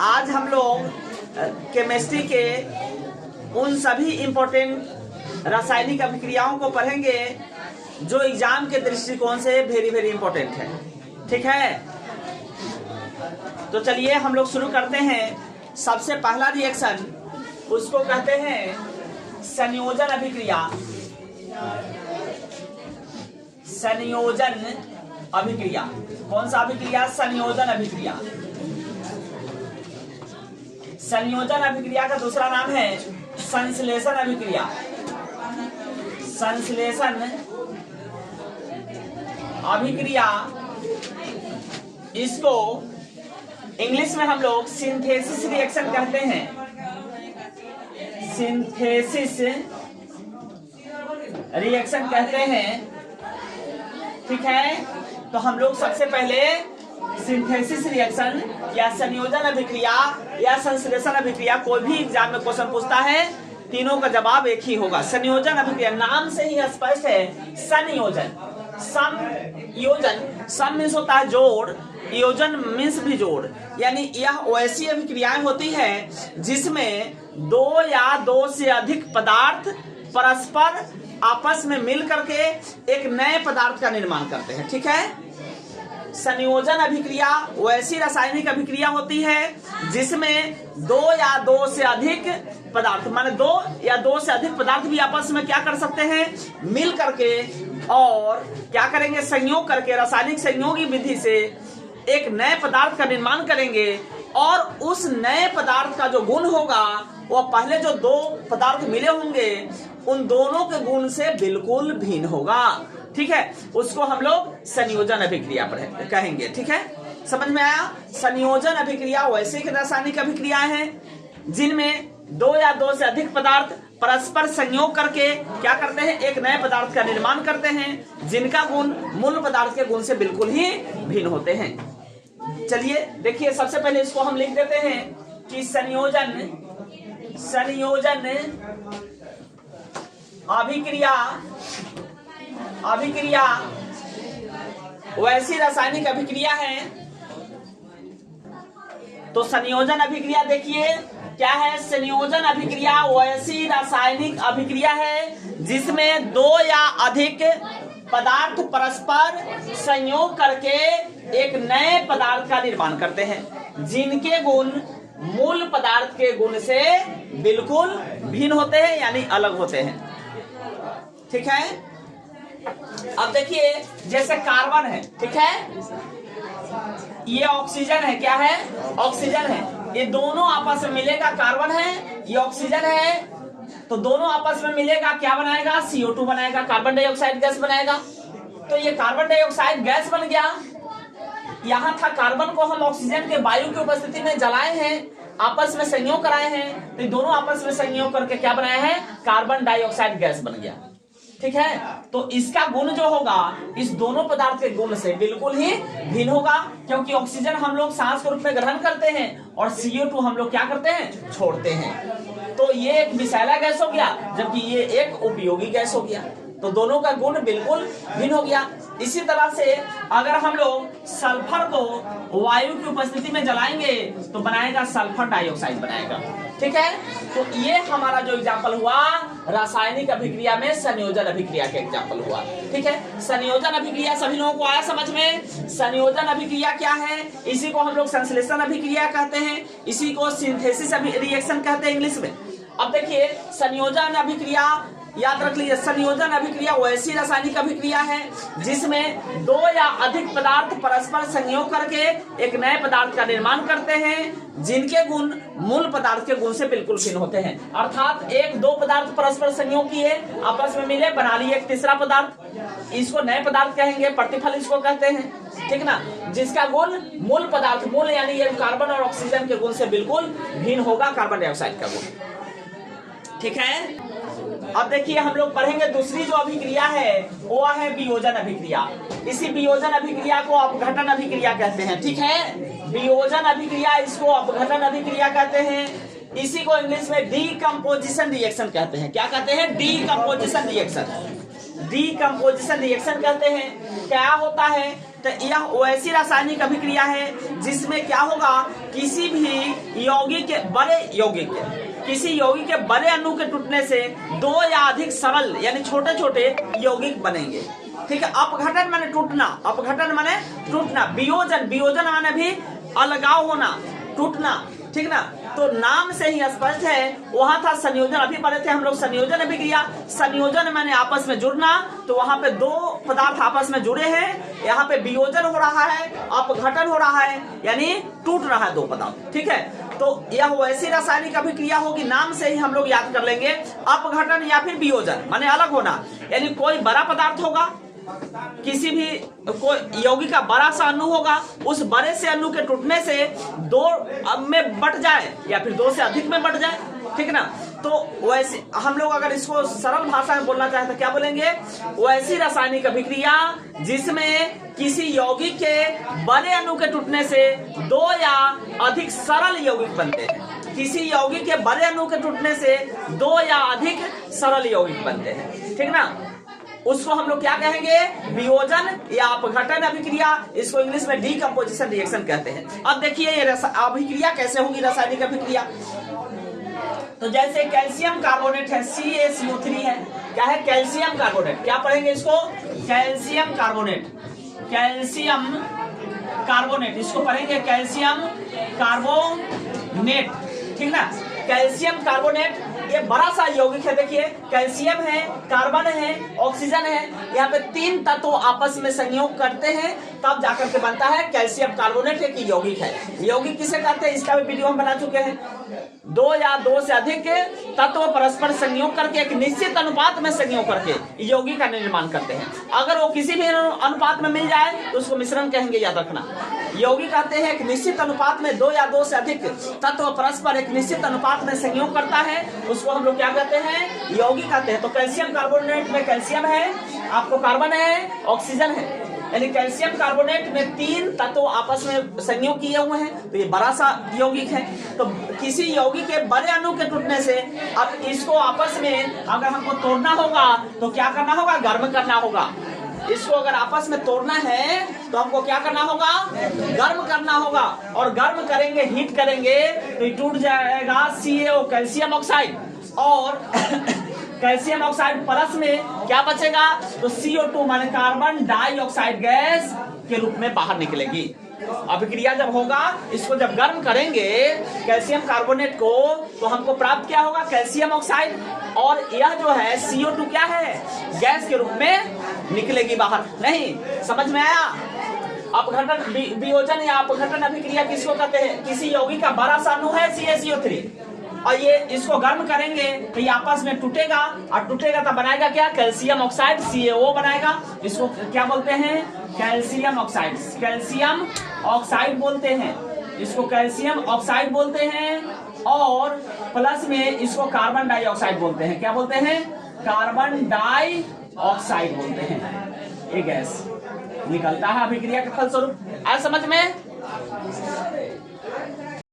आज हम लोग केमिस्ट्री के उन सभी इम्पोर्टेंट रासायनिक अभिक्रियाओं को पढ़ेंगे जो एग्जाम के दृष्टिकोण से वेरी वेरी इंपॉर्टेंट है। ठीक है, तो चलिए हम लोग शुरू करते हैं। सबसे पहला रिएक्शन उसको कहते हैं संयोजन अभिक्रिया। संयोजन अभिक्रिया कौन सा अभिक्रिया? संयोजन अभिक्रिया। संयोजन अभिक्रिया का दूसरा नाम है संश्लेषण अभिक्रिया। संश्लेषण अभिक्रिया, इसको इंग्लिश में हम लोग सिंथेसिस रिएक्शन कहते हैं। सिंथेसिस रिएक्शन कहते हैं। ठीक है, तो हम लोग सबसे पहले सिंथेसिस रिएक्शन या संयोजन अभिक्रिया या संश्लेषण अभिक्रिया, कोई भी एग्जाम में क्वेश्चन पूछता है, तीनों का जवाब एक ही होगा। संयोजन अभिक्रिया नाम से ही स्पष्ट है। संयोजन, संयोजन, सम मीन्स होता है जोड़, योजन मीन्स भी जोड़, यानी यह वैसी अभिक्रियाएं होती है जिसमें दो या दो से अधिक पदार्थ परस्पर आपस में मिल करके एक नए पदार्थ का निर्माण करते हैं। ठीक है, संयोजन अभिक्रिया वैसी रासायनिक अभिक्रिया होती है जिसमें दो या दो से अधिक पदार्थ, माने दो या दो से अधिक पदार्थ भी आपस में क्या कर सकते हैं, मिल करके, और क्या करेंगे, संयोग करके, रासायनिक संयोगी विधि से एक नए पदार्थ का निर्माण करेंगे। और उस नए पदार्थ का जो गुण होगा वह पहले जो दो पदार्थ मिले होंगे उन दोनों के गुण से बिल्कुल भिन्न होगा। ठीक है, उसको हम लोग संयोजन अभिक्रिया कहेंगे। ठीक है, समझ में आया? संयोजन अभिक्रिया वैसे रासायनिक अभिक्रियाएं हैं जिनमें दो या दो से अधिक पदार्थ परस्पर संयोग करके क्या करते हैं, एक नए पदार्थ का निर्माण करते हैं जिनका गुण मूल पदार्थ के गुण से बिल्कुल ही भिन्न होते हैं। चलिए देखिए, सबसे पहले इसको हम लिख देते हैं कि संयोजन अभिक्रिया वैसी रासायनिक अभिक्रिया है। तो संयोजन अभिक्रिया देखिए क्या है, संयोजन अभिक्रिया वैसी रासायनिक अभिक्रिया है जिसमें दो या अधिक पदार्थ परस्पर संयोग करके एक नए पदार्थ का निर्माण करते हैं जिनके गुण मूल पदार्थ के गुण से बिल्कुल भिन्न होते हैं, यानी अलग होते हैं। ठीक है, अब देखिए जैसे कार्बन है, ठीक है, ये ऑक्सीजन है, क्या है, ऑक्सीजन है, ये दोनों आपस में मिलेगा, कार्बन है, ये ऑक्सीजन है, तो दोनों आपस में मिलेगा, क्या बनाएगा, CO2 बनाएगा, कार्बन डाइऑक्साइड गैस बनाएगा। तो ये कार्बन डाइऑक्साइड गैस बन गया। यहाँ था कार्बन को हम ऑक्सीजन के वायु की उपस्थिति में जलाए हैं, आपस में संयोग कराए हैं, तो दोनों आपस में संयोग करके क्या बनाया है, कार्बन डाइऑक्साइड गैस बन गया। ठीक है, तो इसका गुण जो होगा इस दोनों पदार्थ के गुण से बिल्कुल ही भिन्न होगा, क्योंकि ऑक्सीजन हम लोग सांस के रूप में ग्रहण करते हैं और CO2 हम लोग क्या करते हैं, छोड़ते हैं। तो ये एक विषैला गैस हो गया जबकि ये एक उपयोगी गैस हो गया, तो दोनों का गुण बिल्कुल भिन्न हो गया। इसी तरह से अगर हम लोग सल्फर को वायु की उपस्थिति में जलाएंगे तो बनाएगा सल्फर डाइऑक्साइड बनाएगा। ठीक है, तो ये हमारा जो एग्जाम्पल हुआ रासायनिक अभिक्रिया में संयोजन अभिक्रिया का एग्जाम्पल हुआ। ठीक है, संयोजन अभिक्रिया सभी लोगों को आया समझ में? संयोजन अभिक्रिया क्या है? इसी को हम लोग संश्लेषण अभिक्रिया कहते हैं, इसी को सिंथेसिस रिएक्शन कहते हैं इंग्लिश में। अब देखिए संयोजन अभिक्रिया याद रख लीजिए, संयोजन अभिक्रिया वैसी रासायनिक अभिक्रिया है जिसमें दो या अधिक पदार्थ परस्पर संयोग करके एक नए पदार्थ का निर्माण करते हैं जिनके गुण मूल पदार्थ के गुण से बिल्कुल भिन्न होते हैं। अर्थात एक दो पदार्थ परस्पर संयोग किए, आपस में मिले, बना लिए एक तीसरा पदार्थ, इसको नए पदार्थ कहेंगे, प्रतिफल इसको कहते हैं। ठीक ना, जिसका गुण मूल पदार्थ, मूल यानी ये कार्बन और ऑक्सीजन के गुण से बिल्कुल भिन्न होगा, कार्बन डाइऑक्साइड का गुण। ठीक है, अब देखिए हम लोग पढ़ेंगे दूसरी जो अभिक्रिया है वो है वियोजन अभिक्रिया। इसी वियोजन अभिक्रिया को अपघटन अभिक्रिया कहते हैं। ठीक है, वियोजन अभिक्रिया, इसको अपघटन अभिक्रिया कहते हैं। इसी को इंग्लिश में डीकम्पोजिशन रिएक्शन कहते हैं। क्या कहते हैं? Decomposition reaction. डीकम्पोजिशन रिएक्शन कहते हैं। क्या होता है? तो यह वैसी रासायनिक अभिक्रिया है जिसमें क्या होगा, किसी भी यौगिक के बड़े यौगिक किसी यौगिक के बड़े अणु के टूटने से दो या अधिक सरल यानी छोटे छोटे यौगिक बनेंगे। ठीक है। अपघटन माने टूटना, अपघटन माने टूटना। वियोजन, वियोजन माने भी अलगाव होना, टूटना। ठीक ना। तो नाम से ही स्पष्ट है, वहां था संयोजन, अभी पढ़े थे हम लोग संयोजन अभिक्रिया। संयोजन माने आपस में जुड़ना, तो वहां पे दो पदार्थ आपस में जुड़े हैं, यहाँ पे वियोजन हो रहा है, अपघटन हो रहा है, यानी टूट रहा है दो पदार्थ। ठीक है। तो यह वैसी रासायनिक अभिक्रिया होगी, नाम से ही हम लोग याद कर लेंगे। अपघटन या फिर वियोजन माने अलग होना, यानी कोई बड़ा पदार्थ होगा, किसी भी कोई यौगिक का बड़ा सा अणु होगा, उस बड़े से अणु के टूटने से दो में बट जाए या फिर दो से अधिक में बट जाए। ठीक ना। तो वैसे हम लोग अगर इसको सरल भाषा में बोलना चाहे तो क्या बोलेंगे, वैसी रासायनिक अभिक्रिया जिसमें किसी यौगिक के बड़े अणु के टूटने से दो या अधिक सरल यौगिक बनते हैं। किसी यौगिक के बड़े अणु के टूटने से दो या अधिक सरल यौगिक बनते हैं। ठीक ना। उसको हम लोग क्या कहेंगे, वियोजन या अपघटन अभिक्रिया। इसको इंग्लिश में डीकंपोजिशन रिएक्शन कहते हैं। अब देखिए ये अभिक्रिया कैसे होगी, रासायनिक अभिक्रिया। तो जैसे कैल्शियम कार्बोनेट है, CaCO3 है, क्या है, कैल्शियम कार्बोनेट। क्या पढ़ेंगे इसको, कैल्शियम कार्बोनेट, कैल्शियम कार्बोनेट, इसको पढ़ेंगे कैल्शियम कार्बोनेट। ठीक ना। कैल्शियम कार्बोनेट ये बड़ा सा यौगिक है। देखिए कैल्शियम है, कार्बन है, ऑक्सीजन है, यहाँ पे तीन तत्व आपस में संयोग करते हैं तब जाकर के बनता है कैल्शियम कार्बोनेट। एक यौगिक है। यौगिक किसे कहते हैं, इसका भी वीडियो हम बना चुके हैं। दो या दो से अधिक तत्व परस्पर संयोग करके एक निश्चित अनुपात में संयोग करके यौगिक का निर्माण करते हैं। अगर वो किसी भी अनुपात में मिल जाए तो उसको मिश्रण कहेंगे, याद रखना। यौगिक कहते हैं एक निश्चित अनुपात में दो या दो से अधिक तत्व परस्पर एक निश्चित अनुपात में संयोग करता है, उसको हम लोग क्या कहते हैं, यौगिक कहते हैं। तो कैल्शियम कार्बोनेट में कैल्शियम है, आपको कार्बन है, ऑक्सीजन है, यानी कैल्शियम कार्बोनेट में तीन तत्व आपस में संयोग किए हुए हैं, तो ये बड़ा सा यौगिक है। तो किसी यौगिक के बड़े अणु के टूटने से अब इसको आपस में अगर हमको तोड़ना होगा तो क्या करना होगा, गर्म करना होगा। इसको अगर आपस में तोड़ना है तो हमको क्या करना होगा, गर्म करना होगा। और गर्म करेंगे, हीट करेंगे तो ये टूट जाएगा CaO कैल्शियम ऑक्साइड, और कैल्शियम ऑक्साइड प्लस में क्या बचेगा, तो CO2 माने कार्बन डाइऑक्साइड गैस के रूप में बाहर निकलेगी। अभिक्रिया जब होगा, इसको जब गर्म करेंगे कैल्शियम कार्बोनेट को, तो हमको प्राप्त क्या होगा, कैल्शियम ऑक्साइड, और यह जो है CO2 क्या है, गैस के रूप में निकलेगी बाहर। नहीं समझ में आया। अपघटन वियोजन या अपघटन अभिक्रिया किसको कहते हैं, किसी यौगिक का बड़ा सा अणु है CaCO3 और ये इसको गर्म करेंगे तो ये आपस में टूटेगा, और टूटेगा तो बनाएगा क्या, कैल्शियम ऑक्साइड, CaO बनाएगा। इसको क्या बोलते हैं, कैल्शियम ऑक्साइड, कैल्शियम ऑक्साइड बोलते हैं, इसको कैल्शियम ऑक्साइड बोलते हैं। और प्लस में इसको कार्बन डाइऑक्साइड बोलते हैं। क्या बोलते हैं, कार्बन डाइऑक्साइड बोलते हैं। ये गैस निकलता है अभिक्रिया के फलस्वरूप। आज समझ में